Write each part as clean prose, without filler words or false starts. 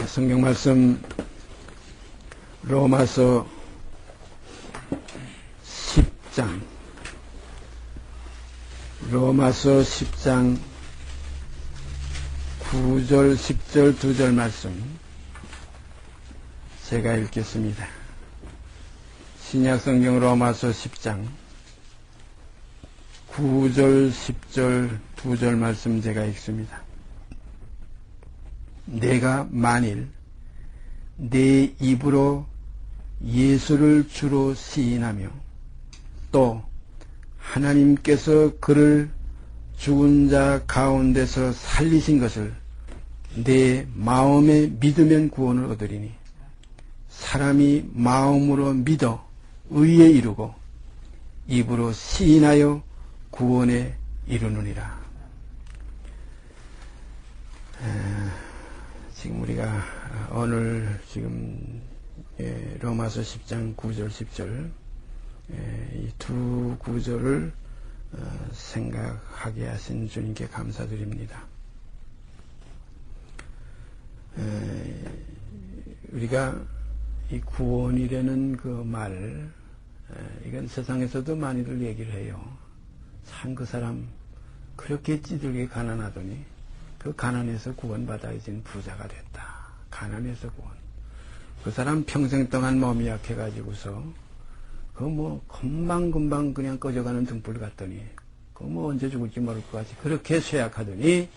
성경 말씀 로마서 10장 로마서 10장 9절 10절 2절 말씀 제가 읽겠습니다. 신약성경 로마서 10장 9절 10절 2절 말씀 제가 읽습니다. 내가 만일 내 입으로 예수를 주로 시인하며 또 하나님께서 그를 죽은 자 가운데서 살리신 것을 내 마음에 믿으면 구원을 얻으리니 사람이 마음으로 믿어 의에 이르고 입으로 시인하여 구원에 이르느니라. 지금 우리가 오늘 지금 로마서 10장 9절 10절 이 두 구절을 생각하게 하신 주님께 감사드립니다. 우리가 이 구원이라는 그 말, 이건 세상에서도 많이들 얘기를 해요. 참 그 사람 그렇게 찌들게 가난하더니 그 가난에서 구원받아야지 부자가 됐다. 가난에서 구원. 그 사람 평생 동안 몸이 약해가지고서 그 뭐 금방금방 그냥 꺼져가는 등불 같더니 그 뭐 언제 죽을지 모를 것 같이 그렇게 쇠약하더니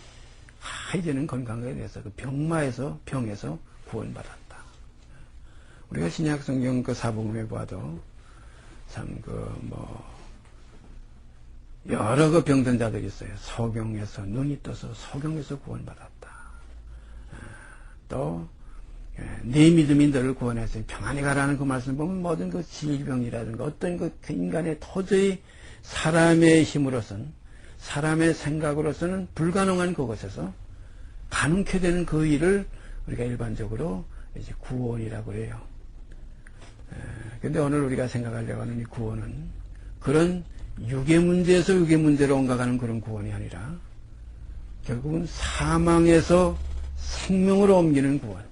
이제는 건강하게 돼서 그 병에서 구원받았다. 우리가 신약성경 그 사복음에 봐도 참 여러 그 병든 자들이 있어요. 소경에서 눈이 떠서 소경에서 구원받았다. 또 네 믿음이 너를 구원해서 평안히 가라는 그 말씀 보면 모든 그 질병이라든가 어떤 그 인간의 도저히 사람의 힘으로서는 사람의 생각으로서는 불가능한 그것에서 가능케 되는 그 일을 우리가 일반적으로 이제 구원이라고 그래요. 근데 오늘 우리가 생각하려고 하는 이 구원은 그런 육의 문제에서 육의 문제로 옮겨가는 그런 구원이 아니라 결국은 사망에서 생명으로 옮기는 구원.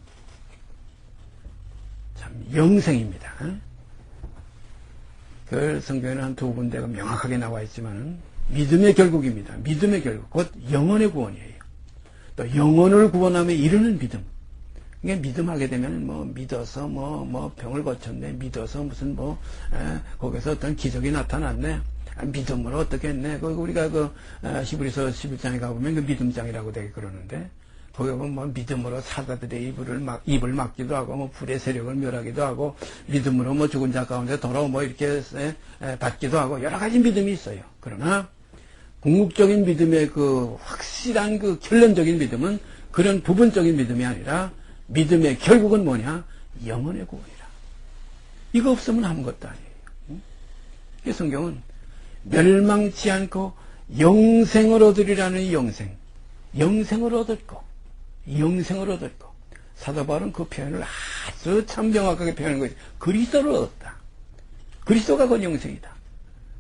참 영생입니다. 그 성경에는 한 두 군데가 명확하게 나와 있지만 믿음의 결국입니다. 믿음의 결국. 곧 영혼의 구원이에요. 또 영혼을 구원함에 이르는 믿음. 이게 믿음하게 되면 믿어서 병을 고쳤네. 믿어서 무슨 거기서 어떤 기적이 나타났네. 믿음으로 어떻게 했네. 우리가 히브리서 11장에 가보면 그 믿음장이라고 되게 그러는데, 거기 보면 믿음으로 사자들의 입을 막기도 하고, 불의 세력을 멸하기도 하고, 믿음으로 죽은 자 가운데 돌아 이렇게 받기도 하고, 여러 가지 믿음이 있어요. 그러나, 궁극적인 믿음의 그 확실한 그 결론적인 믿음은 그런 부분적인 믿음이 아니라, 믿음의 결국은 뭐냐? 영혼의 구원이라. 이거 없으면 아무것도 아니에요. 이 성경은 멸망치 않고 영생을 얻으리라는 이 영생을 얻을 거, 영생을 얻을 거. 사도 바울은 그 표현을 아주 참 명확하게 표현한 거죠. 그리스도를 얻었다. 그리스도가 곧 영생이다.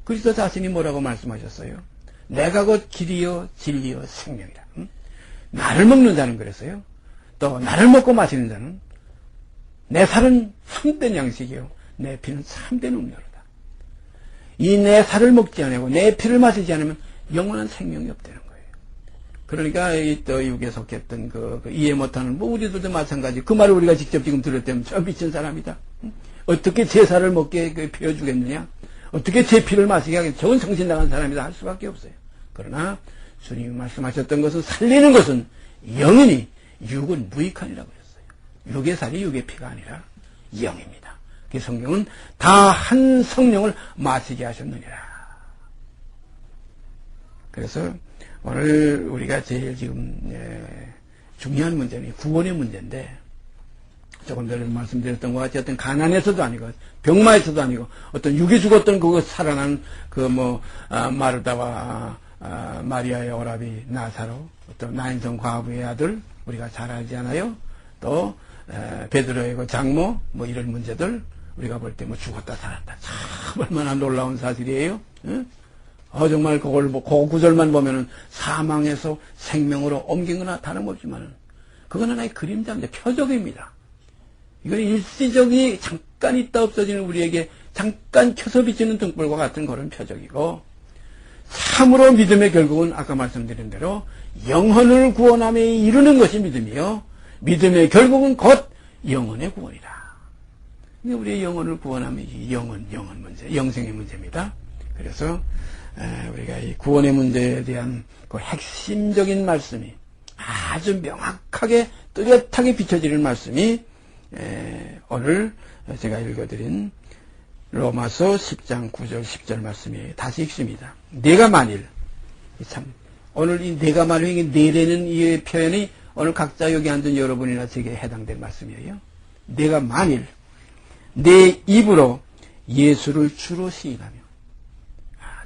그리스도 자신이 뭐라고 말씀하셨어요? 내가 곧 길이요 진리요 생명이다. 나를 먹는 자는 그랬어요. 또 나를 먹고 마시는 자는 내 살은 참된 양식이요 내 피는 참된 음료로다. 이 내 살을 먹지 않고 내 피를 마시지 않으면 영원한 생명이 없다는 거예요. 그러니까 또 육에 속했던 그 이해 못하는 우리들도 마찬가지. 그 말을 우리가 직접 지금 들었다면 저 미친 사람이다. 어떻게 제 살을 먹게 피워주겠느냐? 어떻게 제 피를 마시게 하겠냐? 저건 정신나간 사람이다 할 수밖에 없어요. 그러나 주님이 말씀하셨던 것은 살리는 것은 영이니 육은 무익하니라고 했어요. 육의 살이 육의 피가 아니라 영입니다. 그 성경은 다 한 성령을 마시게 하셨느니라. 그래서 오늘 우리가 제일 지금 중요한 문제는 구원의 문제인데, 조금 전에 말씀드렸던 것 같이 어떤 가난에서도 아니고 병마에서도 아니고 어떤 육이 죽었던 그거 살아난 마르다와 마리아의 오라비 나사로, 또 나인성 과부의 아들 우리가 잘 알지 않아요? 또 베드로의 그 장모 이런 문제들 우리가 볼 때 죽었다 살았다 참 얼마나 놀라운 사실이에요. 응? 정말 그걸 그 구절만 보면은 사망에서 생명으로 옮긴 거나 다름없지만은 그건 하나의 그림자입니다. 표적입니다. 이건 일시적이 잠깐 있다 없어지는 우리에게 잠깐 켜서 비치는 등불과 같은 그런 표적이고, 참으로 믿음의 결국은 아까 말씀드린 대로 영혼을 구원함에 이르는 것이 믿음이요, 믿음의 결국은 곧 영혼의 구원이다. 우리의 영혼을 구원하면 이 영혼 문제, 영생의 문제입니다. 그래서 우리가 이 구원의 문제에 대한 그 핵심적인 말씀이 아주 명확하게 뚜렷하게 비춰지는 말씀이 오늘 제가 읽어드린 로마서 10장 9절 10절 말씀이 다시 읽습니다. 내가 만일, 참 오늘 이 내가 만일 내라는 이 표현이 오늘 각자 여기 앉은 여러분이나 제게 해당될 말씀이에요. 내가 만일 내 입으로 예수를 주로 시인하며,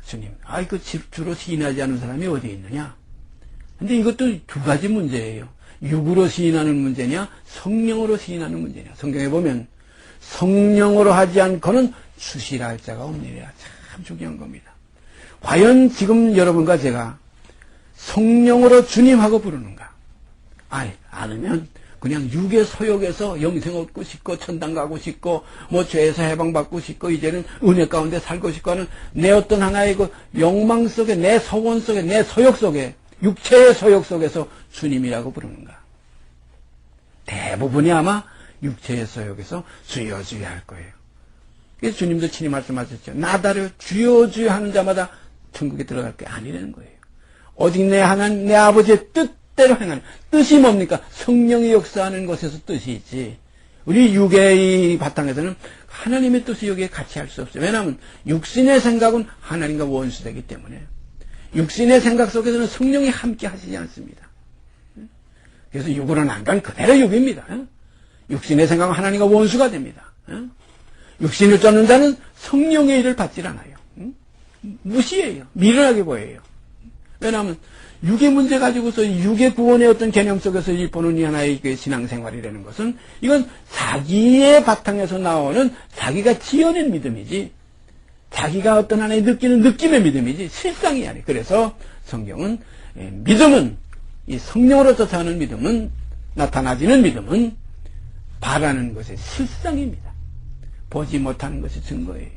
주님, 그 주로 시인하지 않은 사람이 어디 있느냐? 근데 이것도 두 가지 문제예요. 육으로 시인하는 문제냐, 성령으로 시인하는 문제냐. 성경에 보면 성령으로 하지 않고는 주시라 할 자가 없느니라. 참 중요한 겁니다. 과연 지금 여러분과 제가 성령으로 주님하고 부르는가? 않으면 그냥 육의 소욕에서 영생 얻고 싶고 천당 가고 싶고 뭐 죄에서 해방받고 싶고 이제는 은혜 가운데 살고 싶고 하는 내 어떤 하나의 그 욕망 속에, 내 소원 속에, 내 소욕 속에, 육체의 소욕 속에서 주님이라고 부르는가? 대부분이 아마 육체의 소욕에서 주여 주여 할 거예요. 그래서 주님도 친히 말씀하셨죠. 나다려 주여 주여 하는 자마다 천국에 들어갈 게 아니라는 거예요. 오직 내 하나님, 내 아버지의 뜻대로 행하는, 뜻이 뭡니까? 성령이 역사하는 것에서 뜻이 있지. 우리 육의 바탕에서는 하나님의 뜻이 여기에 같이 할 수 없어요. 왜냐하면 육신의 생각은 하나님과 원수되기 때문에 육신의 생각 속에서는 성령이 함께 하시지 않습니다. 그래서 육으로 난 건 그대로 육입니다. 육신의 생각은 하나님과 원수가 됩니다. 육신을 쫓는 자는 성령의 일을 받질 않아요. 무시해요. 미련하게 보여요. 왜냐하면 육의 문제 가지고서 육의 구원의 어떤 개념 속에서 보는 이 하나의 신앙생활이라는 것은 이건 자기의 바탕에서 나오는 자기가 지어낸 믿음이지, 자기가 어떤 하나의 느끼는 느낌의 믿음이지 실상이 아니에요. 그래서 성경은 믿음은, 이 성령으로서 사는 믿음은, 나타나지는 믿음은 바라는 것의 실상입니다. 보지 못하는 것이 증거예요.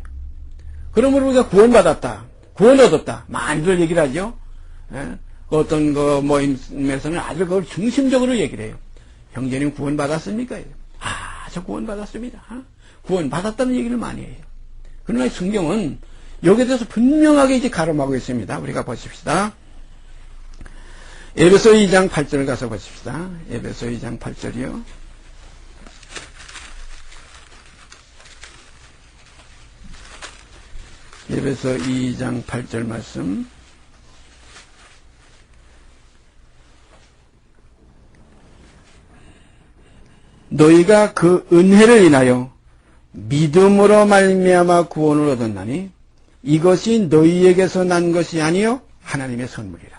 그러므로 우리가 구원받았다, 구원 얻었다 많이들 얘기를 하죠. 어떤 그 모임에서는 아주 그걸 중심적으로 얘기를 해요. 형제님 구원받았습니까? 저 구원받았습니다. 구원받았다는 얘기를 많이 해요. 그러나 성경은 여기에 대해서 분명하게 이제 가름하고 있습니다. 우리가 보십시다. 에베소 2장 8절 가서 보십시다. 에베소 2장 8절이요. 에베소 2장 8절 말씀. 너희가 그 은혜를 인하여 믿음으로 말미암아 구원을 얻었나니 이것이 너희에게서 난 것이 아니요 하나님의 선물이라.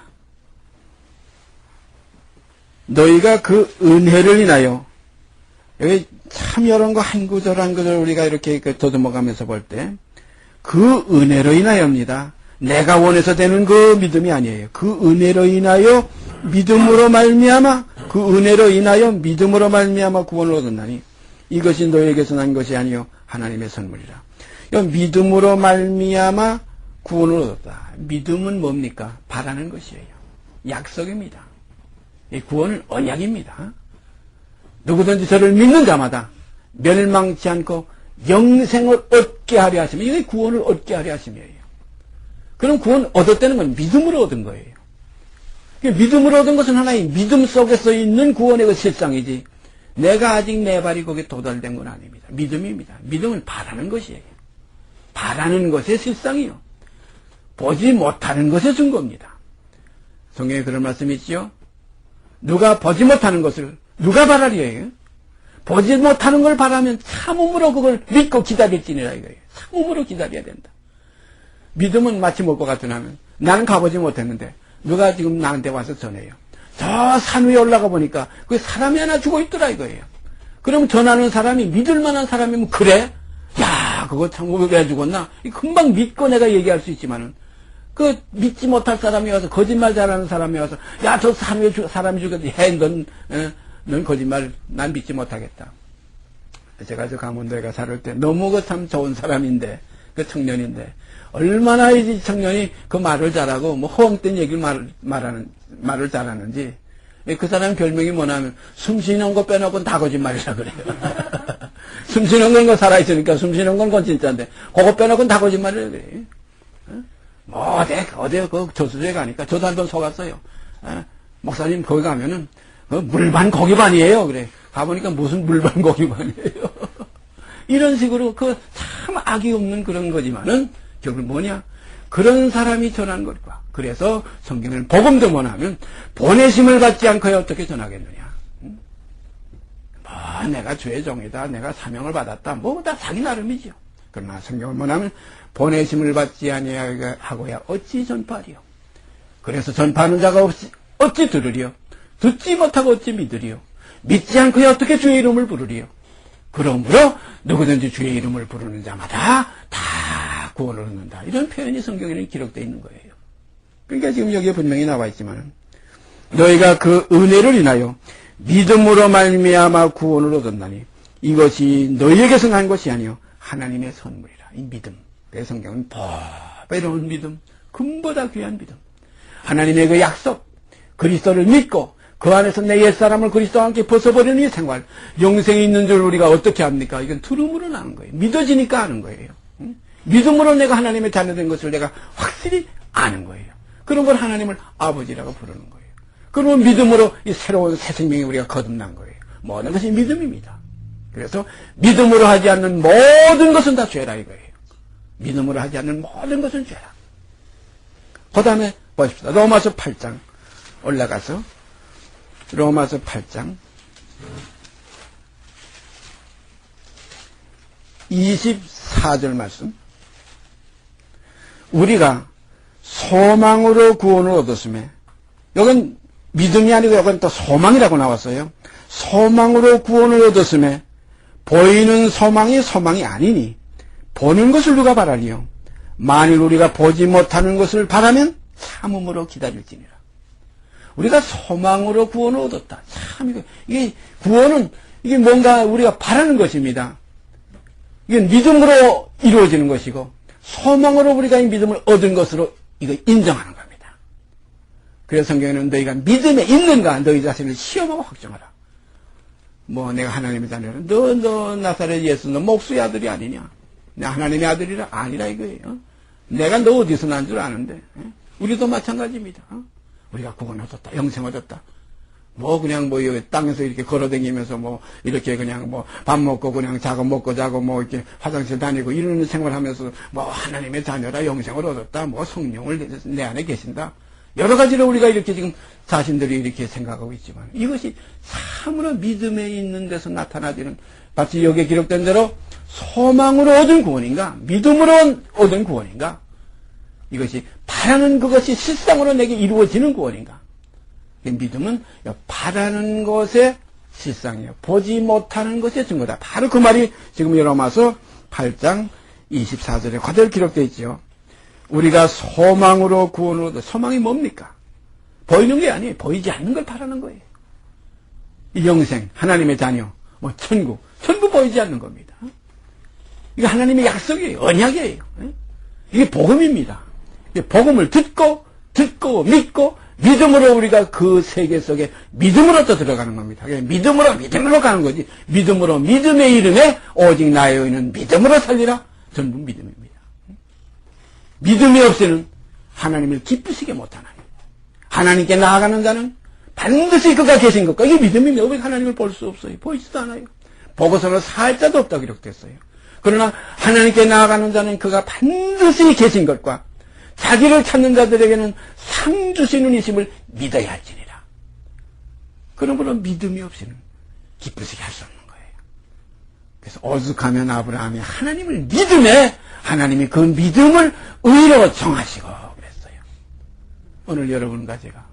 너희가 그 은혜를 인하여, 여기 참 이런 거 한 구절 한 구절 우리가 이렇게 더듬어가면서 볼 때 그 은혜로 인하여입니다. 내가 원해서 되는 그 믿음이 아니에요. 그 은혜로 인하여 믿음으로 말미암아, 그 은혜로 인하여 믿음으로 말미암아 구원을 얻었나니 이것이 너에게서 난 것이 아니요 하나님의 선물이라. 믿음으로 말미암아 구원을 얻었다. 믿음은 뭡니까? 바라는 것이에요. 약속입니다. 이 구원은 언약입니다. 누구든지 저를 믿는 자마다 멸망치 않고 영생을 얻게 하려 하시면, 이게 구원을 얻게 하려 하심이에요. 그럼 구원 얻었다는 건 믿음으로 얻은 거예요. 믿음으로 얻은 것은 하나의 믿음 속에서 있는 구원의 그 실상이지, 내가 아직 내 발이 거기에 도달된 건 아닙니다. 믿음입니다. 믿음은 바라는 것이에요. 바라는 것의 실상이요. 보지 못하는 것의 증거입니다. 성경에 그런 말씀이 있죠. 누가 보지 못하는 것을 누가 바라려 해요? 보지 못하는 걸 바라면 참음으로 그걸 믿고 기다릴지니라 이거예요. 참음으로 기다려야 된다. 믿음은 마치 뭘것 같으냐면, 나는 가보지 못했는데 누가 지금 나한테 와서 전해요. 저 산 위에 올라가 보니까 그 사람이 하나 죽어 있더라 이거예요. 그럼 전하는 사람이 믿을 만한 사람이면, 그래? 야, 그거 참 왜 죽었나? 금방 믿고 내가 얘기할 수 있지만은, 그 믿지 못할 사람이 와서, 거짓말 잘하는 사람이 와서, 야, 저 산 위에 사람이 죽었지. 넌 넌 거짓말, 난 믿지 못하겠다. 제가 저 강원도에 살을 때 너무 그 참 좋은 사람인데, 그 청년인데, 얼마나 이 청년이 그 말을 잘하고, 뭐 허황된 얘기를 말을 잘하는지, 그 사람 별명이 뭐냐면, 숨 쉬는 거 빼놓고는 다 거짓말이라 그래요. 숨 쉬는 건 살아있으니까 숨 쉬는 건 진짜인데, 그거 빼놓고는 다 거짓말이라 그래요. 뭐, 어디, 그 저수지에 가니까, 저도 한번 속았어요. 목사님, 거기 가면은, 물반 고기반이에요. 그래. 가보니까 무슨 물반 고기반이에요. 이런 식으로, 참 악이 없는 그런 거지만은, 결국 뭐냐? 그런 사람이 전하는 것과. 그래서 성경을 복음도 원하면, 보내심을 받지 않고야 어떻게 전하겠느냐. 뭐, 내가 주의 종이다. 내가 사명을 받았다. 뭐, 다 자기 나름이죠. 그러나 성경을 원하면, 보내심을 받지 아니하고야 어찌 전파하리요. 그래서 전파하는 자가 어찌 들으리요. 듣지 못하고 어찌 믿으리요. 믿지 않고야 어떻게 주의 이름을 부르리요. 그러므로 누구든지 주의 이름을 부르는 자마다 다 구원을 얻는다. 이런 표현이 성경에는 기록되어 있는 거예요. 그러니까 지금 여기에 분명히 나와 있지만 너희가 그 은혜를 인하여 믿음으로 말미암아 구원을 얻었나니 이것이 너희에게서 난 것이 아니요 하나님의 선물이라. 이 믿음. 그 성경은 보배로운 믿음, 금보다 귀한 믿음. 하나님의 그 약속, 그리스도를 믿고 그 안에서 내 옛사람을 그리스도와 함께 벗어버리는 이 생활, 영생이 있는 줄 우리가 어떻게 합니까? 이건 들음으로 나는 거예요. 믿어지니까 아는 거예요. 믿음으로 내가 하나님의 자녀된 것을 내가 확실히 아는 거예요. 그런 걸 하나님을 아버지라고 부르는 거예요. 그러면 믿음으로 이 새로운 새 생명이 우리가 거듭난 거예요. 모든 것이 믿음입니다. 그래서 믿음으로 하지 않는 모든 것은 다 죄라 이거예요. 믿음으로 하지 않는 모든 것은 죄라. 그 다음에 보십시다. 로마서 8장 올라가서 로마서 8장 24절 말씀. 우리가 소망으로 구원을 얻었음에, 여긴 믿음이 아니고 여긴 또 소망이라고 나왔어요. 소망으로 구원을 얻었음에 보이는 소망이 아니니 보는 것을 누가 바라리요. 만일 우리가 보지 못하는 것을 바라면 참음으로 기다릴지니라. 우리가 소망으로 구원을 얻었다. 참 이게 구원은 이게 뭔가 우리가 바라는 것입니다. 이게 믿음으로 이루어지는 것이고 소망으로 우리가 이 믿음을 얻은 것으로 이거 인정하는 겁니다. 그래서 성경에는 너희가 믿음에 있는가 너희 자신을 시험하고 확정하라. 뭐 내가 하나님의 자녀라. 너 나사렛 예수 너 목수의 아들이 아니냐. 내가 하나님의 아들이라 아니라 이거예요. 내가 너 어디서 난 줄 아는데. 우리도 마찬가지입니다. 우리가 구원 얻었다. 영생 얻었다. 뭐 그냥 뭐 땅에서 이렇게 걸어다니면서 뭐 이렇게 그냥 뭐 밥 먹고 그냥 자고 먹고 자고 뭐 이렇게 화장실 다니고 이런 생활하면서 뭐 하나님의 자녀라 영생을 얻었다. 뭐 성령을 내 안에 계신다. 여러 가지로 우리가 이렇게 지금 자신들이 이렇게 생각하고 있지만 이것이 참으로 믿음에 있는 데서 나타나지는 마치 여기에 기록된 대로 소망으로 얻은 구원인가 믿음으로 얻은 구원인가 이것이 바라는 그것이 실상으로 내게 이루어지는 구원인가. 믿음은 바라는 것의 실상이에요. 보지 못하는 것의 증거다. 바로 그 말이 지금 로마서 8장 24절에 그대로 기록되어 있죠. 우리가 소망으로 구원을 얻어. 소망이 뭡니까? 보이는 게 아니에요. 보이지 않는 걸 바라는 거예요. 이 영생, 하나님의 자녀, 뭐 천국 보이지 않는 겁니다. 이게 하나님의 약속이에요. 언약이에요. 이게 복음입니다. 복음을 듣고 믿고 믿음으로 우리가 그 세계 속에 믿음으로 또 들어가는 겁니다. 믿음으로 가는 거지. 믿음으로 믿음의 이름에 오직 나의 의는 믿음으로 살리라. 전부 믿음입니다. 믿음이 없이는 하나님을 기쁘시게 못하나요. 하나님께 나아가는 자는 반드시 그가 계신 것과 이게 믿음입니다. 왜 하나님을 볼 수 없어요. 보이지도 않아요. 보고서는 살자도 없다고 기록됐어요. 그러나 하나님께 나아가는 자는 그가 반드시 계신 것과 자기를 찾는 자들에게는 상 주시는 이심을 믿어야 할지니라. 그러므로 믿음이 없이는 기쁘시게 할 수 없는 거예요. 그래서 오죽하면 아브라함이 하나님을 믿음에 하나님이 그 믿음을 의로 정하시고 그랬어요. 오늘 여러분과 제가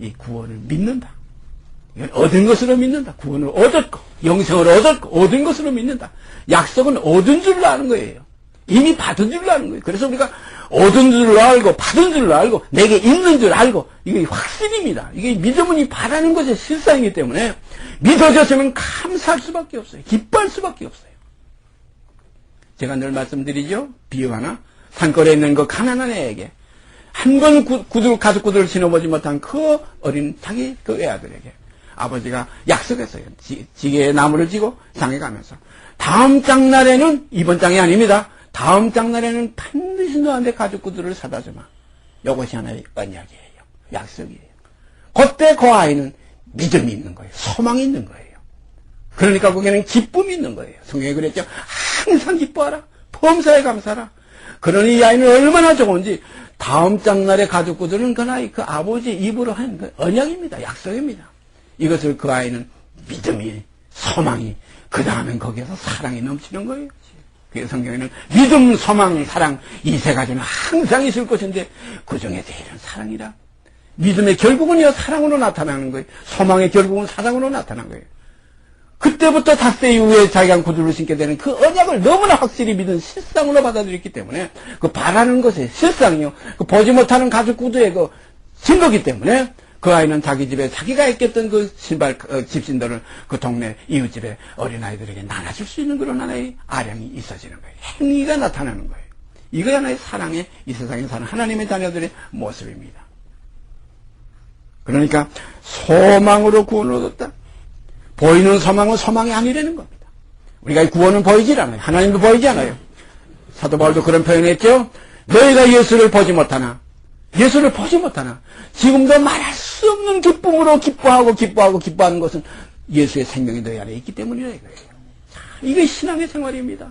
이 구원을 믿는다. 이건 얻은 것으로 믿는다. 구원을 얻었고 영생을 얻었고 얻은 것으로 믿는다. 약속은 얻은 줄로 아는 거예요. 이미 받은 줄로 아는 거예요. 그래서 우리가 얻은 줄 알고 받은 줄 알고 내게 있는 줄 알고 이게 확신입니다. 이게 믿음은 이 바라는 것의 실상이기 때문에 믿어졌으면 감사할 수밖에 없어요. 기뻐할 수밖에 없어요. 제가 늘 말씀드리죠. 비유 하나. 산골에 있는 그 가난한 애에게 한 번 가죽 구두를 신어보지 못한 그 어린 자기 그 애아들에게 아버지가 약속했어요. 지게에 나무를 지고 장에 가면서 다음 장날에는 이번 장이 아닙니다. 다음 장날에는 반드시 너한테 가죽 구두를 사다 주마. 이것이 하나의 언약이에요. 약속이에요. 그때 그 아이는 믿음이 있는 거예요. 소망이 있는 거예요. 그러니까 거기는 기쁨이 있는 거예요. 성경에 그랬죠. 항상 기뻐하라. 범사에 감사하라. 그러니 이 아이는 얼마나 좋은지 다음 장날에 가죽 구두는 그 아이 그 아버지 입으로 한 그 언약입니다. 약속입니다. 이것을 그 아이는 믿음이 소망이 그 다음엔 거기에서 사랑이 넘치는 거예요. 그래서 성경에는 믿음, 소망, 사랑 이 세 가지는 항상 있을 것인데 그 중에 제일은 사랑이라. 믿음의 결국은요 사랑으로 나타나는 거예요. 소망의 결국은 사랑으로 나타나는 거예요. 그때부터 닷새 이후에 자기가 구두를 신게 되는 그 언약을 너무나 확실히 믿은 실상으로 받아들였기 때문에 그 바라는 것의 실상이요. 그 보지 못하는 가죽 구두의 그 증거기 때문에 그 아이는 자기 집에 자기가 입겠던 그 신발, 집신들을 그 동네 이웃집에 어린아이들에게 나눠줄 수 있는 그런 하나의 아량이 있어지는 거예요. 행위가 나타나는 거예요. 이거 하나의 사랑의 이 세상에 사는 하나님의 자녀들의 모습입니다. 그러니까 소망으로 구원을 얻었다. 보이는 소망은 소망이 아니라는 겁니다. 우리가 구원은 보이질 않아요. 하나님도 보이지 않아요. 사도 바울도 그런 표현했죠. 너희가 예수를 보지 못하나 예수를 보지 못하나 지금도 말할 수 없는 기쁨으로 기뻐하는 것은 예수의 생명이 너희 안에 있기 때문이라 이거예요. 자, 이게 신앙의 생활입니다.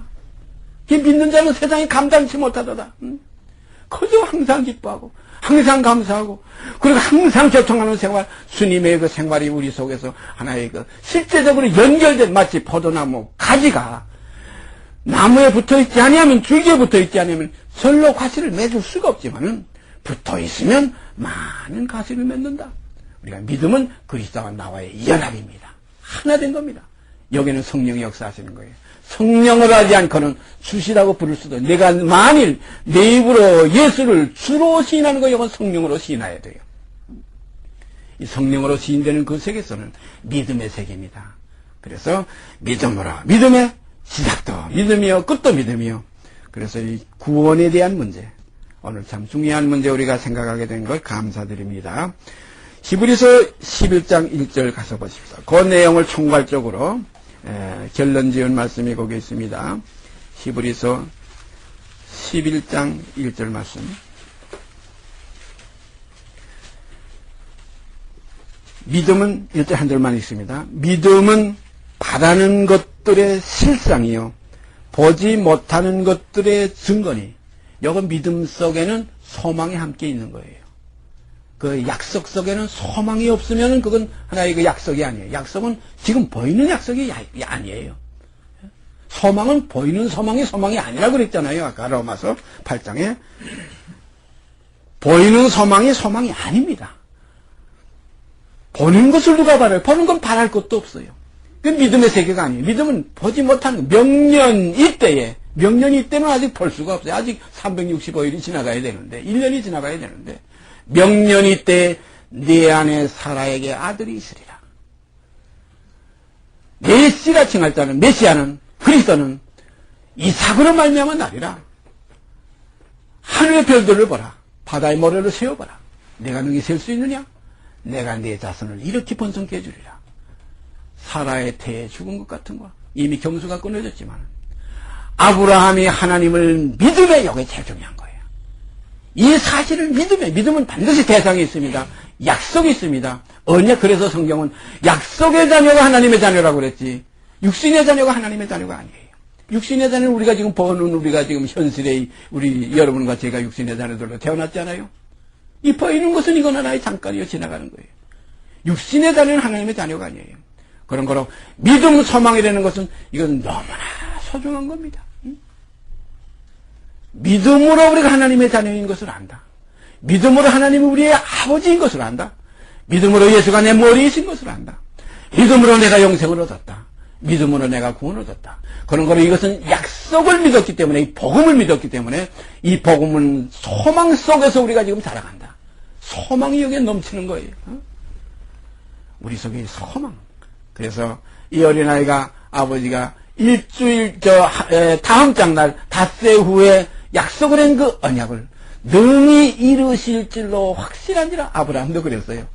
믿는 자는 세상에 감당치 못하도다. 그저 항상 기뻐하고 항상 감사하고 그리고 항상 교통하는 생활, 주님의 그 생활이 우리 속에서 하나의 그 실제적으로 연결된 마치 포도나무 가지가 나무에 붙어있지 아니하면 줄기에 붙어있지 아니하면 절로 가시를 맺을 수가 없지만은 붙어있으면 많은 가시를 맺는다. 우리가 믿음은 그리스도와 나와의 연합입니다. 하나 된 겁니다. 여기는 성령이 역사하시는 거예요. 성령을 하지 않고는 주시라고 부를 수도 내가 만일 내 입으로 예수를 주로 시인하는 거 이건 성령으로 시인해야 돼요. 이 성령으로 시인되는 그 세계에서는 믿음의 세계입니다. 그래서 믿음으로 믿음의 시작도 믿음이요 끝도 믿음이요. 그래서 이 구원에 대한 문제 오늘 참 중요한 문제 우리가 생각하게 된 걸 감사드립니다. 히브리서 11장 1절 가서 보십시오. 그 내용을 총괄적으로 결론 지은 말씀이 거기 있습니다. 히브리서 11장 1절 말씀. 믿음은 이때 한 절만 있습니다. 믿음은 바라는 것들의 실상이요 보지 못하는 것들의 증거니. 여기 믿음 속에는 소망이 함께 있는 거예요. 그 약속 속에는 소망이 없으면 그건 하나의 그 약속이 아니에요. 약속은 지금 보이는 약속이 아니에요. 소망은 보이는 소망이 아니라고 그랬잖아요. 아까 로마서 8장에. 보이는 소망이 아닙니다. 보는 것을 누가 바라요? 보는 건 바랄 것도 없어요. 그 믿음의 세계가 아니에요. 믿음은 보지 못하는 명년 이때에 명년이 이때는 아직 볼 수가 없어요. 아직 365일이 지나가야 되는데 1년이 지나가야 되는데 명년이 때 네 안에 사라에게 아들이 있으리라. 메시라 칭할 자는 메시아는 그리스도는 이삭으로 말미암아 나리라. 하늘의 별들을 보라. 바다의 모래를 세어보라. 내가 능히 셀 수 있느냐? 내가 내 자손을 이렇게 번성케 해주리라. 사라의 태에 죽은 것 같은 거 이미 경수가 끊어졌지만 아브라함이 하나님을 믿음에 이게 제일 중요한 거예요. 이 사실을 믿음은 반드시 대상이 있습니다. 약속이 있습니다. 그래서 성경은 약속의 자녀가 하나님의 자녀라고 그랬지 육신의 자녀가 하나님의 자녀가 아니에요. 육신의 자녀는 우리가 지금 보는 우리가 지금 현실의 우리 여러분과 제가 육신의 자녀들로 태어났잖아요. 이 보이는 것은 이건 하나의 잠깐이요 지나가는 거예요. 육신의 자녀는 하나님의 자녀가 아니에요. 그런 거로 믿음 소망이라는 것은 이건 너무나 소중한 겁니다. 믿음으로 우리가 하나님의 자녀인 것을 안다. 믿음으로 하나님이 우리의 아버지인 것을 안다. 믿음으로 예수가 내 머리이신 것을 안다. 믿음으로 내가 영생을 얻었다. 믿음으로 내가 구원을 얻었다. 그런 거로 이것은 약속을 믿었기 때문에, 이 복음을 믿었기 때문에, 이 복음은 소망 속에서 우리가 지금 자라간다. 소망이 여기에 넘치는 거예요. 우리 속에 소망. 그래서 이 어린아이가 아버지가 일주일 다음 장날 닷새 후에 약속을 한 그 언약을 능히 이루실 줄로 확실한지라. 아브라함도 그랬어요.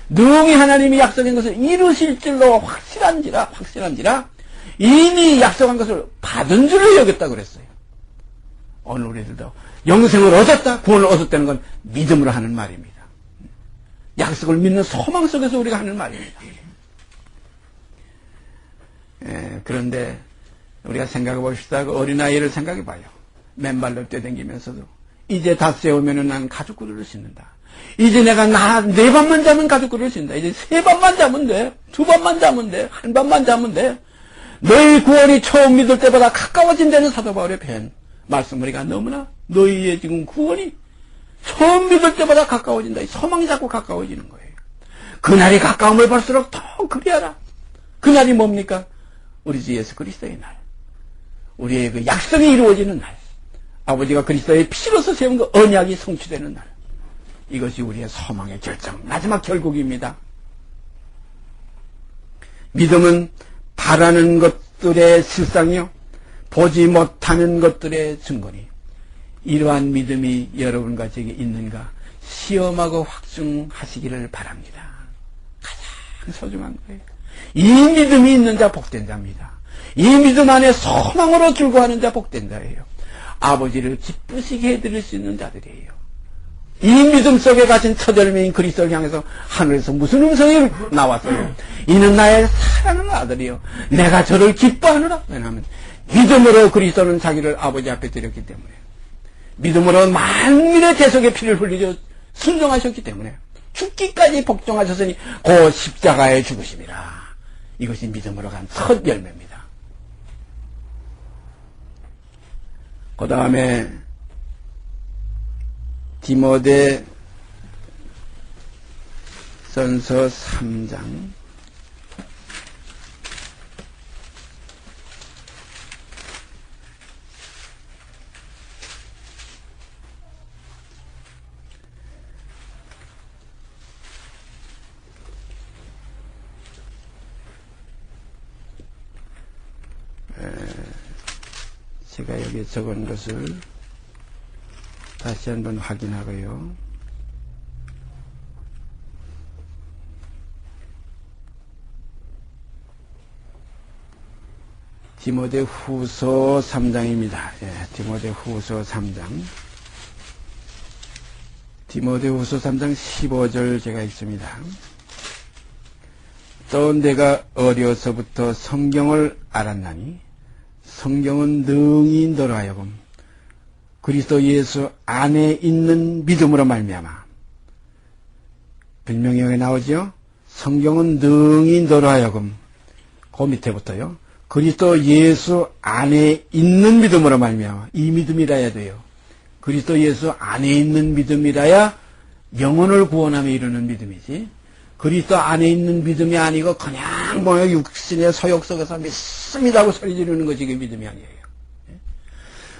능히 하나님이 약속한 것을 이루실 줄로 확실한지라 이미 약속한 것을 받은 줄로 여겼다 그랬어요. 오늘 우리들도 영생을 얻었다, 구원을 얻었다는 건 믿음으로 하는 말입니다. 약속을 믿는 소망 속에서 우리가 하는 말입니다. 그런데 우리가 생각해 봅시다. 그 어린아이를 생각해 봐요. 맨발로 뛰어다니면서도 이제 닷새 오면은 난 가죽구리를 신는다. 이제 내가 네 밤만 자면 가죽구리를 신다. 이제 세 밤만 자면 돼. 두 밤만 자면 돼. 한 밤만 자면 돼. 너희 구원이 처음 믿을 때보다 가까워진다는 사도 바울의 편 말씀. 우리가 너무나 너희의 지금 구원이 처음 믿을 때보다 가까워진다. 이 소망이 자꾸 가까워지는 거예요. 그날이 가까움을 볼수록 더 그리하라. 그날이 뭡니까? 우리 주 예수 그리스도의 날. 우리의 그 약속이 이루어지는 날. 아버지가 그리스도의 피로서 세운 그 언약이 성취되는 날. 이것이 우리의 소망의 결정, 마지막 결국입니다. 믿음은 바라는 것들의 실상이요, 보지 못하는 것들의 증거니. 이러한 믿음이 여러분과 제게 있는가 시험하고 확증하시기를 바랍니다. 가장 소중한 거예요. 이 믿음이 있는 자 복된 자입니다. 이 믿음 안에 소망으로 즐거워하는 자 복된 자예요. 아버지를 기쁘시게 해드릴 수 있는 자들이에요. 이 믿음 속에 가진 첫 열매인 그리스도를 향해서 하늘에서 무슨 음성이 나왔어요? 이는 나의 사랑하는 아들이요, 내가 저를 기뻐하노라. 왜냐하면 믿음으로 그리스도는 자기를 아버지 앞에 드렸기 때문에, 믿음으로 만민의 대속의 피를 흘리려 순종하셨기 때문에, 죽기까지 복종하셨으니 그 십자가의 죽으심이라. 이것이 믿음으로 간 첫 열매입니다. 그 다음에 디모데 전서 3장 제가 여기 적은 것을 다시 한번 확인하고요. 디모데 후서 3장입니다. 디모데 후서 3장. 디모데 후서 3장 15절 제가 읽습니다. 또 내가 어려서부터 성경을 알았나니 성경은 능히 너로 하여금 그리스도 예수 안에 있는 믿음으로 말미암아. 분명히 여기 나오죠. 성경은 능히 너로 하여금, 그 밑에부터요, 그리스도 예수 안에 있는 믿음으로 말미암아. 이 믿음이라야 돼요. 그리스도 예수 안에 있는 믿음이라야 영혼을 구원하며 이루는 믿음이지, 그리스도 안에 있는 믿음이 아니고 그냥 뭐 육신의 소욕 속에서 믿습니다고 소리 지르는 것이 그 믿음이 아니에요.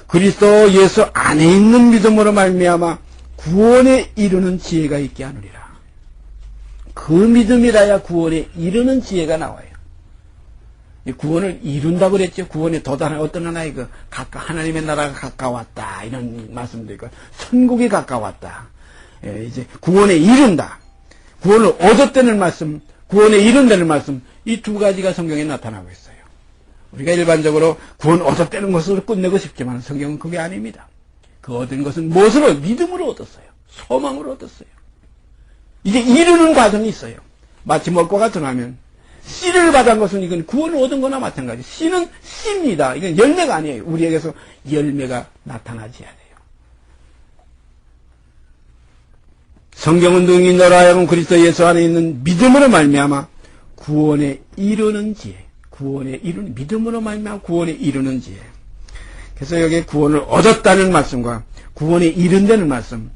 그리스도 예수 안에 있는 믿음으로 말미암아 구원에 이르는 지혜가 있게 하느니라. 그 믿음이라야 구원에 이르는 지혜가 나와요. 구원을 이룬다고 그랬죠. 구원에 도달한 어떤 하나의 하나님의 나라가 가까웠다, 이런 말씀도 있고, 천국이 가까웠다. 이제 구원에 이른다. 구원을 얻었다는 말씀, 구원에 이른다는 말씀, 이 두 가지가 성경에 나타나고 있어요. 우리가 일반적으로 구원 얻었다는 것으로 끝내고 싶지만 성경은 그게 아닙니다. 그 얻은 것은 무엇으로? 믿음으로 얻었어요. 소망으로 얻었어요. 이제 이르는 과정이 있어요. 마치 먹고 같으면 씨를 받은 것은 이건 구원을 얻은 거나 마찬가지. 씨는 씨입니다. 이건 열매가 아니에요. 우리에게서 열매가 나타나지 않아요. 성경은 능히 너로 하여금 그리스도 예수 안에 있는 믿음으로 말미암아 구원에 이르는 지혜. 구원에 이르는, 믿음으로 말미암아 구원에 이르는 지혜. 그래서 여기 구원을 얻었다는 말씀과 구원에 이른다는 말씀,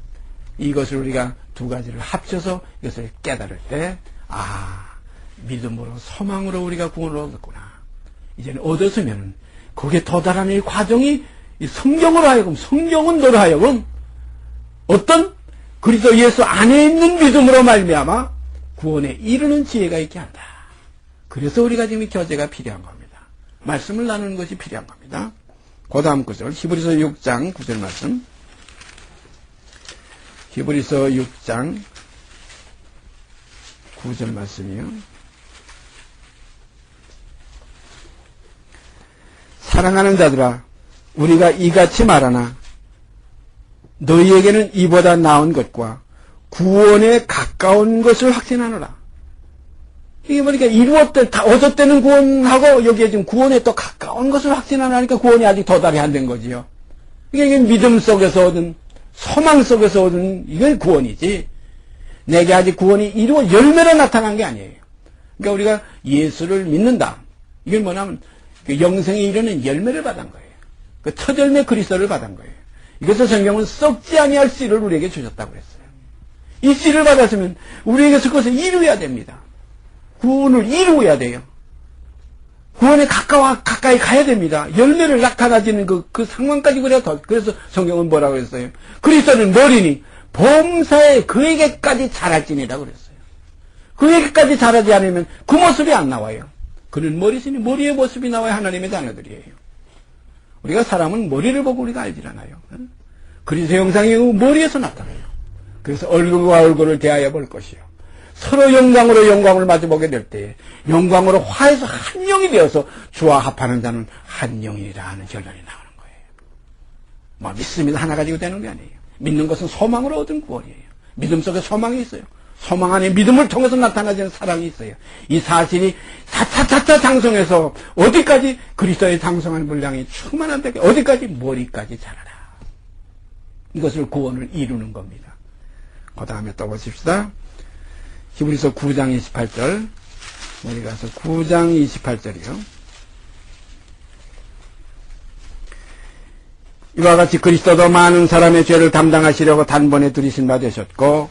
이것을 우리가 두 가지를 합쳐서 이것을 깨달을 때, 믿음으로, 소망으로 우리가 구원을 얻었구나. 이제는 얻었으면 거기에 도달하는 이 과정이 이 성경으로 하여금, 성경은도로 하여금 어떤 그리스도 예수 안에 있는 믿음으로 말미암아 구원에 이르는 지혜가 있게 한다. 그래서 우리가 지금 이 교제가 필요한 겁니다. 말씀을 나누는 것이 필요한 겁니다. 그 다음 구절, 히브리서 6장 9절 말씀. 히브리서 6장 9절 말씀이요. 사랑하는 자들아, 우리가 이같이 말하나 너희에게는 이보다 나은 것과 구원에 가까운 것을 확신하노라. 이게 보니까 이루었대, 다 얻었다는 구원하고 여기에 지금 구원에 또 가까운 것을 확신하니까 구원이 아직 도달이 안 된 거지요. 이게 믿음 속에서 얻은, 소망 속에서 얻은, 이건 구원이지. 내게 아직 구원이 이루어 열매로 나타난 게 아니에요. 그러니까 우리가 예수를 믿는다. 이게 뭐냐면, 그 영생에 이르는 열매를 받은 거예요. 그 첫 열매 그리스도를 받은 거예요. 이것을 성경은 썩지 아니할 씨를 우리에게 주셨다고 그랬어요. 이 씨를 받았으면 우리에게서 그것을 이루어야 됩니다. 구원을 이루어야 돼요. 구원에 가까이 가야 됩니다. 열매를 나타나지는 그 상황까지 그래서 성경은 뭐라고 그랬어요? 그리스도는 머리니 범사에 그에게까지 자랄지니라고 그랬어요. 그에게까지 자라지 않으면 그 모습이 안 나와요. 그는 머리시니 머리의 모습이 나와야 하나님의 자녀들이에요. 우리가 사람은 머리를 보고 우리가 알질 않아요. 그리스도 형상이 머리에서 나타나요. 그래서 얼굴과 얼굴을 대하여 볼 것이요. 서로 영광으로 영광을 마주보게 될 때 영광으로 화해서 한 영이 되어서 주와 합하는 자는 한 영이라 하는 결론이 나오는 거예요. 뭐 믿습니다 하나 가지고 되는 게 아니에요. 믿는 것은 소망으로 얻은 구원이에요. 믿음 속에 소망이 있어요. 소망 안에 믿음을 통해서 나타나지는 사랑이 있어요. 이 사실이 차차차차 장성해서 어디까지 그리스도의 장성한 분량이 충만한 데까지 어디까지 머리까지 자라라. 이것을 구원을 이루는 겁니다. 그 다음에 또 보십시다. 히브리서 9장 28절. 우리 가서 9장 28절이요. 이와 같이 그리스도도 많은 사람의 죄를 담당하시려고 단번에 들이신 바 되셨고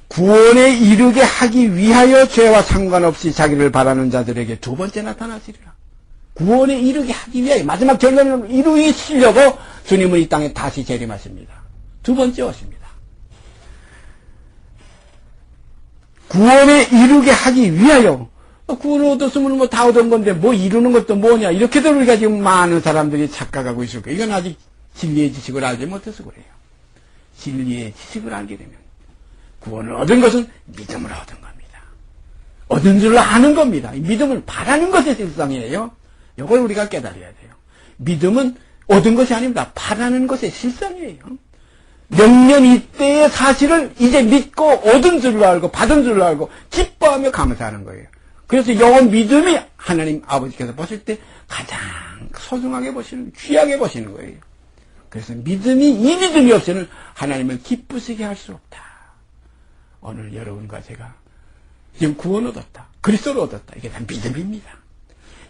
구원에 이르게 하기 위하여 죄와 상관없이 자기를 바라는 자들에게 두 번째 나타나시리라. 구원에 이르게 하기 위하여 마지막 결론을 이루시려고 주님은 이 땅에 다시 재림하십니다. 두 번째 오십니다. 구원에 이르게 하기 위하여 구원을 얻었으면 뭐 다 얻은 건데 뭐 이루는 것도 뭐냐 이렇게도 우리가 지금 많은 사람들이 착각하고 있을 거예요. 이건 아직 진리의 지식을 알지 못해서 그래요. 진리의 지식을 알게 되면 구원을 얻은 것은 믿음으로 얻은 겁니다. 얻은 줄로 아는 겁니다. 믿음을 바라는 것의 실상이에요. 이걸 우리가 깨달아야 돼요. 믿음은 얻은 것이 아닙니다. 바라는 것의 실상이에요. 명년 이때의 사실을 이제 믿고 얻은 줄로 알고 받은 줄로 알고 기뻐하며 감사하는 거예요. 그래서 영원 믿음이 하나님 아버지께서 보실 때 가장 소중하게 보시는, 귀하게 보시는 거예요. 그래서 이 믿음이 없이는 하나님을 기쁘시게 할 수 없다. 오늘 여러분과 제가 지금 구원 얻었다. 그리스도를 얻었다. 이게 다 믿음입니다.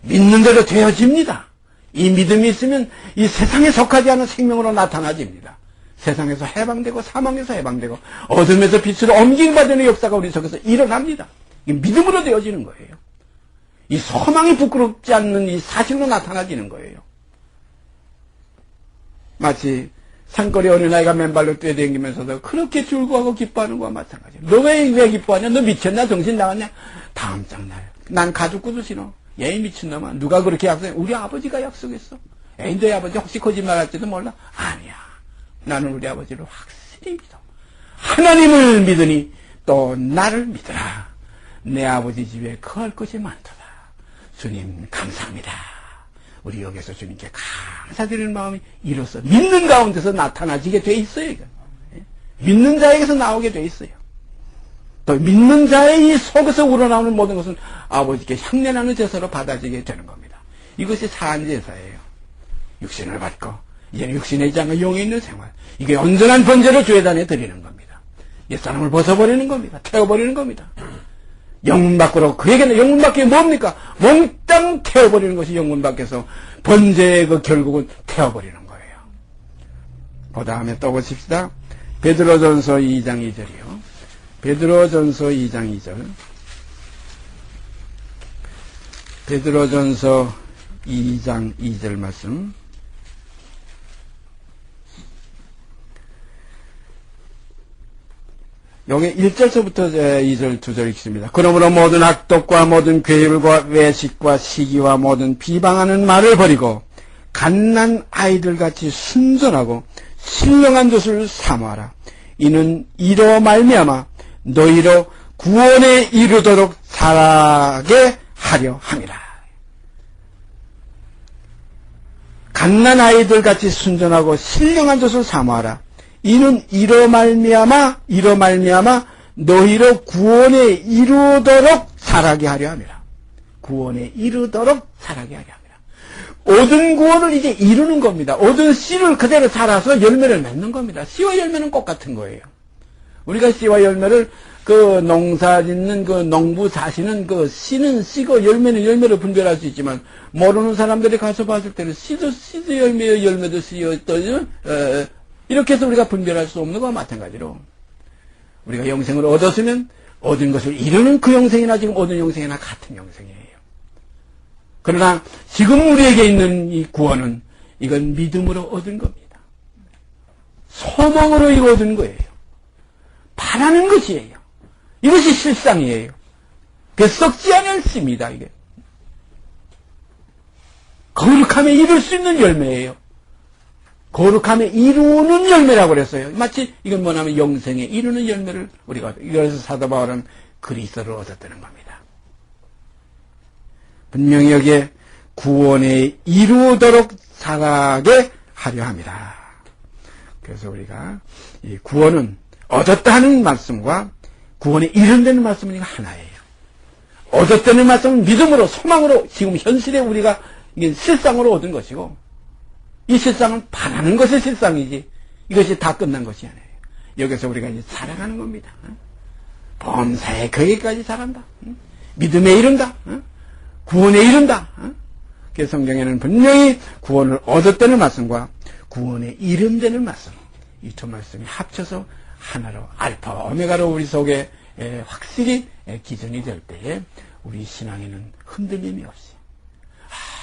믿는 대로 되어집니다. 이 믿음이 있으면 이 세상에 속하지 않은 생명으로 나타나집니다. 세상에서 해방되고 사망에서 해방되고 어둠에서 빛으로 옮김받는 역사가 우리 속에서 일어납니다. 이게 믿음으로 되어지는 거예요. 이 소망이 부끄럽지 않는 이 사실로 나타나지는 거예요. 마치 산거리 어린아이가 맨발로 뛰어다니면서도 그렇게 즐거워하고 기뻐하는 거와 마찬가지예요. 너 왜 기뻐하냐? 너 미쳤냐? 정신 나갔냐? 다음 장날 난 가죽 구두 신어. 얘 미친놈아. 누가 그렇게 약속해? 우리 아버지가 약속했어. 에이 너희 아버지 혹시 거짓말할지도 몰라? 아니야. 나는 우리 아버지를 확실히 믿어. 하나님을 믿으니 또 나를 믿으라. 내 아버지 집에 거할 것이 많도다. 주님 감사합니다. 우리 여기서 주님께 감사드리는 마음이 이로써 믿는 가운데서 나타나지게 돼 있어요. 이건. 믿는 자에게서 나오게 돼 있어요. 또 믿는 자의 이 속에서 우러나오는 모든 것은 아버지께 향내나는 제사로 받아지게 되는 겁니다. 이것이 사안제사예요. 육신을 받고 이제는 육신의 장과 영에 있는 생활. 이게 온전한 번제를 주회단에 드리는 겁니다. 옛사람을 벗어버리는 겁니다. 태워버리는 겁니다. 영문 밖으로, 그에게는 영문 밖에 뭡니까? 몽땅 태워버리는 것이 영문 밖에서 번제의 그 결국은 태워버리는 거예요. 그 다음에 또 보십시다. 베드로전서 2장 2절이요. 베드로전서 2장 2절. 베드로전서 2장 2절 말씀. 여기 1절서부터 2절, 2절 읽습니다. 그러므로 모든 악독과 모든 괴율과 외식과 시기와 모든 비방하는 말을 버리고 갓난 아이들같이 순전하고 신령한 것을 사모하라. 이는 이로 말미암아 너희로 구원에 이르도록 자라게 하려 함이라. 갓난 아이들같이 순전하고 신령한 것을 사모하라. 이는 이로 말미암아 너희로 구원에 이르도록 자라게 하려 함이라. 구원에 이르도록 자라게 하려 함이라. 얻은 구원을 이제 이루는 겁니다. 얻은 씨를 그대로 자라서 열매를 맺는 겁니다. 씨와 열매는 똑같은 거예요. 우리가 씨와 열매를 그 농사 짓는 그 농부 사시는 그 씨는 씨고 열매는 열매로 분별할 수 있지만 모르는 사람들이 가서 봤을 때는 씨도 열매요, 열매도 씨요, 또 이렇게 해서 우리가 분별할 수 없는 것과 마찬가지로 우리가 영생을 얻었으면 얻은 것을 이루는 그 영생이나 지금 얻은 영생이나 같은 영생이에요. 그러나 지금 우리에게 있는 이 구원은 이건 믿음으로 얻은 겁니다. 소망으로 이거 얻은 거예요. 바라는 것이에요. 이것이 실상이에요. 뱃썩지 않았습니다. 이게 거룩함에 이룰 수 있는 열매예요. 거룩함에 이루는 열매라고 그랬어요. 마치 이건 뭐냐면 영생에 이루는 열매를 우리가 그래서 사도 바울은 그리스도를 얻었다는 겁니다. 분명히 여기에 구원에 이루도록 자라게 하려 함이라. 그래서 우리가 이 구원은 얻었다는 말씀과 구원에 이른다는 말씀은 하나예요. 얻었다는 말씀은 믿음으로 소망으로 지금 현실에 우리가 이게 실상으로 얻은 것이고 이 실상은 바라는 것의 실상이지 이것이 다 끝난 것이 아니에요. 여기서 우리가 이제 살아가는 겁니다. 범사에 거기까지 잘한다. 믿음에 이른다. 구원에 이른다. 그래서 성경에는 분명히 구원을 얻었다는 말씀과 구원에 이른다는 말씀 이 두 말씀이 합쳐서 하나로 알파와 오메가로 우리 속에 확실히 기준이 될 때에 우리 신앙에는 흔들림이 없이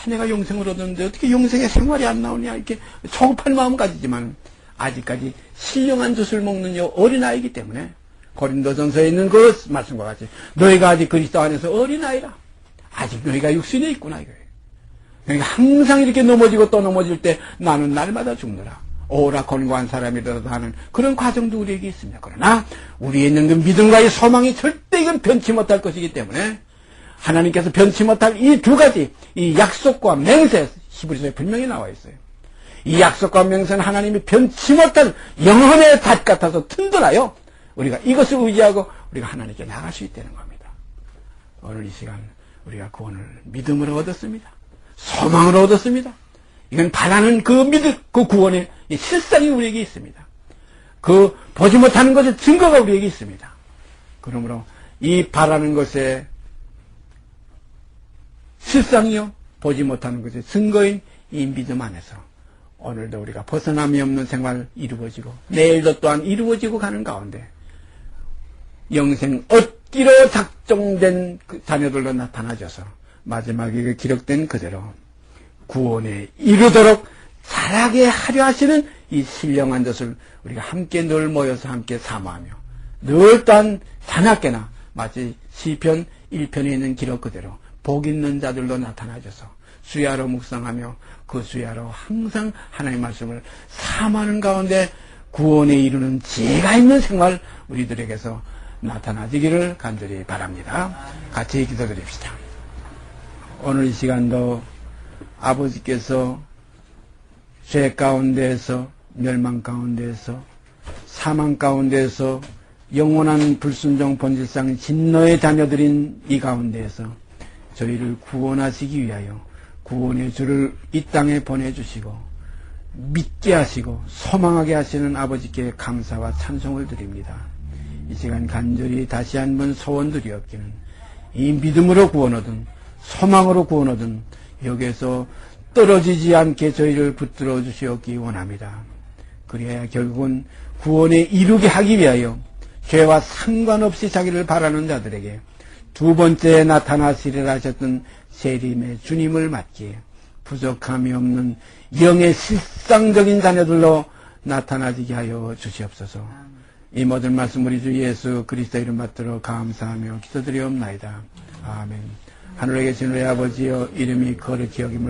내가 영생을 얻었는데 어떻게 영생의 생활이 안 나오냐 이렇게 조급한 마음 가지지만 아직까지 신령한 젖을 먹는 어린아이이기 때문에 고린도전서에 있는 그 말씀과 같이 너희가 아직 그리스도 안에서 어린아이라 아직 너희가 육신에 있구나 이거예요. 그러니까 항상 이렇게 넘어지고 또 넘어질 때 나는 날마다 죽느라 오라 권고한 사람이라도 하는 그런 과정도 우리에게 있습니다. 그러나 우리에 있는 그 믿음과의 소망이 절대 이건 변치 못할 것이기 때문에 하나님께서 변치 못할 이 두 가지 이 약속과 맹세 히브리서에 분명히 나와 있어요. 이 약속과 맹세는 하나님이 변치 못할 영혼의 닷 같아서 튼튼하여 우리가 이것을 의지하고 우리가 하나님께 나갈 수 있다는 겁니다. 오늘 이 시간 우리가 구원을 믿음으로 얻었습니다. 소망으로 얻었습니다. 이건 바라는 그 믿음, 그 구원의 실상이 우리에게 있습니다. 그 보지 못하는 것의 증거가 우리에게 있습니다. 그러므로 이 바라는 것의 실상이요 보지 못하는 것의 증거인 이 믿음 안에서 오늘도 우리가 벗어남이 없는 생활 이루어지고 내일도 또한 이루어지고 가는 가운데 영생 얻기로 작정된 그 자녀들로 나타나줘서 마지막에 기록된 그대로 구원에 이르도록 자라게 하려 하시는 이 신령한 것을 우리가 함께 늘 모여서 함께 사모하며 늘 또한 자나깨나 마치 시편 1편에 있는 기록 그대로 복 있는 자들로 나타나줘서 수야로 묵상하며 그 수야로 항상 하나님의 말씀을 사모하는 가운데 구원에 이르는 지혜가 있는 생활 우리들에게서 나타나지기를 간절히 바랍니다. 같이 기도드립시다. 오늘 이 시간도 아버지께서 죄 가운데에서 멸망 가운데에서 사망 가운데에서 영원한 불순종 본질상 진노의 자녀들인 이 가운데에서 저희를 구원하시기 위하여 구원의 주를 이 땅에 보내주시고 믿게 하시고 소망하게 하시는 아버지께 감사와 찬송을 드립니다. 이 시간 간절히 다시 한번 소원드리옵기는 이 믿음으로 구원 얻은 소망으로 구원 얻은 여기에서 떨어지지 않게 저희를 붙들어 주시옵기 원합니다. 그래야 결국은 구원에 이르게 하기 위하여 죄와 상관없이 자기를 바라는 자들에게 두 번째 나타나시리라 하셨던 세림의 주님을 맞기에 부족함이 없는 영의 실상적인 자녀들로 나타나지게 하여 주시옵소서. 이 모든 말씀 우리 주 예수 그리스도 이름 받들어 감사하며 기도드리옵나이다. 아멘. 하늘에 계신 우리 아버지여, 이름이 거룩히 여김을